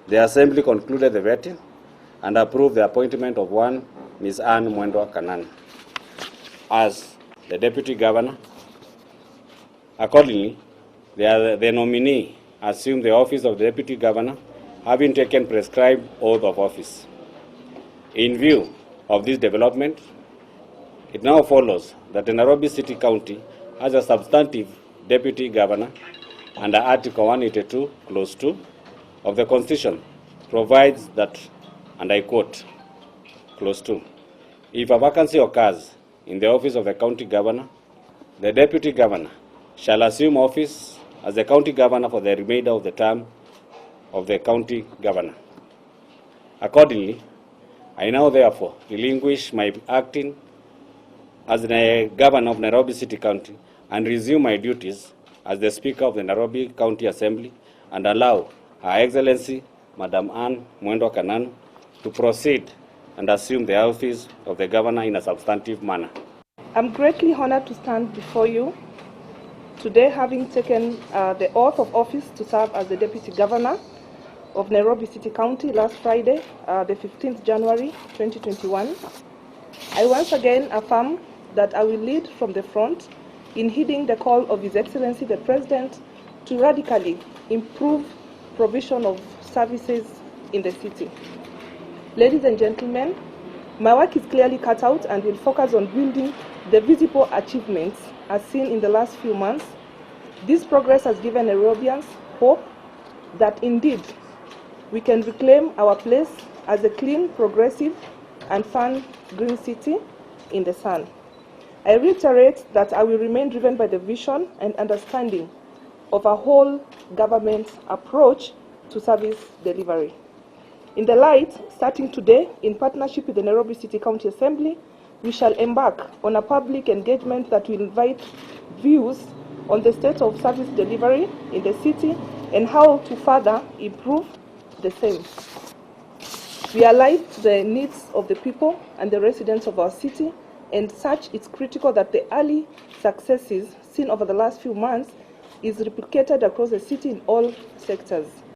The Assembly concluded the vetting and approved the appointment of one Ms. Anne Mwendwa Kananu as the Deputy Governor. Accordingly, the nominee assumed the office of the Deputy Governor, having taken prescribed oath of office. In view of this development, it now follows that the Nairobi City County has a substantive Deputy Governor under Article 182, Clause 2 of the Constitution provides that, and I quote, Clause 2, if a vacancy occurs in the office of the County Governor, the Deputy Governor shall assume office as the County Governor for the remainder of the term of the County Governor. Accordingly, I now therefore relinquish my acting as the Governor of Nairobi City County and resume my duties as the Speaker of the Nairobi County Assembly and allow Her Excellency Madam Anne Mwendwa Kananu to proceed and assume the office of the Governor in a substantive manner. I'm greatly honored to stand before you today, having taken the oath of office to serve as the Deputy Governor of Nairobi City County last Friday, the 15th January 2021. I once again affirm that I will lead from the front in heeding the call of His Excellency the President to radically improve provision of services in the city. Ladies and gentlemen, my work is clearly cut out and will focus on building the visible achievements as seen in the last few months. This progress has given Nairobians hope that indeed we can reclaim our place as a clean, progressive, and fun green city in the sun. I reiterate that I will remain driven by the vision and understanding of a whole government approach to service delivery. In the light, starting today, in partnership with the Nairobi City County Assembly, we shall embark on a public engagement that will invite views on the state of service delivery in the city and how to further improve the same. We are alive to the needs of the people and the residents of our city, and such it's critical that the early successes seen over the last few months is replicated across the city in all sectors.